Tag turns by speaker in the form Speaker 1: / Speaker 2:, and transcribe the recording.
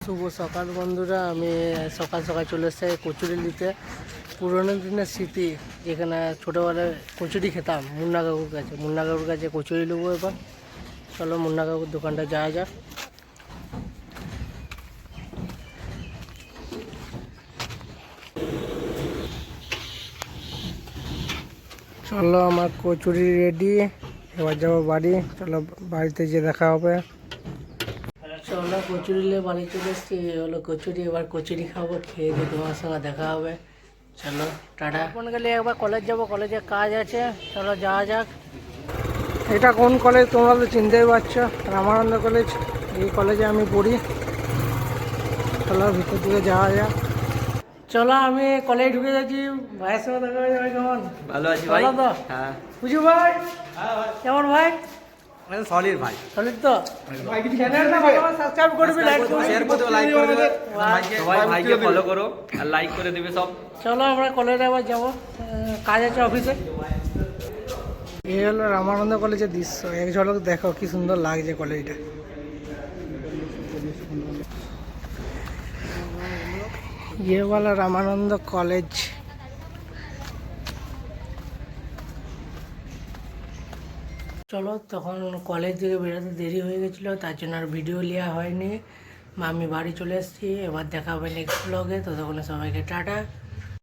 Speaker 1: শুভ সকাল বন্ধুরা। আমি সকাল সকাল চলে এসেছি কচুরি নিতে। পুরোনো দিনের স্মৃতি, যেখানে ছোটোবেলায় কচুরি খেতাম মুন্না কাকুর কাছে। মুন্না কাকুর কাছে কচুরি নেবো এবার। চলো মুন্না কাকুর দোকানটা যাওয়া যাক। চলো আমার কচুরি রেডি, এবার যাবো বাড়ি। চলো বাড়িতে গিয়ে দেখা হবে। চলো কচুরি নিয়ে বাড়ি চলে এসেছি। হলো কচুরি, এবার কচুরি খাবো, খেয়ে দিয়ে তোমার সঙ্গে দেখা হবে। চলো টাটা। এখন গেলে একবার কলেজ যাবো, কলেজে কাজ আছে, চলো যাওয়া যাক। এটা কোন কলেজ তোমরা তো চিনতেই পারছো, রামানন্দ কলেজ। এই কলেজে আমি পড়ি। চলো ভিতর দিকে যাওয়া যাক। চলো আমি কলেজে ঢুকে যাচ্ছি। ভাইয়ের সঙ্গে দেখা হয়ে যাবে। কেমন?
Speaker 2: ভালো আছি ভাই।
Speaker 1: ভালো তো?
Speaker 2: হ্যাঁ।
Speaker 1: বুঝু ভাই কেমন ভাই?
Speaker 2: সলিড ভাই।
Speaker 1: সলিড তো? চ্যানেলটা ভালো সাবস্ক্রাইব করবে, লাইক করবে,
Speaker 2: শেয়ার করে দেবে, লাইক করে দেবে। সবাই ভাইকে ফলো করো আর লাইক করে দিবে সব।
Speaker 1: চলো আমরা কলেজে আবার যাবো, কাজ আছে অফিসে। এই হলো রামানন্দ কলেজের দৃশ্য। এক ঝলক দেখো কি সুন্দর লাগছে কলেজটা। ये वाला रामानंद कॉलेज। চলো তখন কলেজ থেকে বেরোতে দেরি হয়ে গেছিলো, তার জন্য আর ভিডিও নেওয়া হয়নি। আমি বাড়ি চলে এসেছি। এবার দেখা হবে নেক্সট ব্লগে। ততক্ষণে সবাইকে টাটা।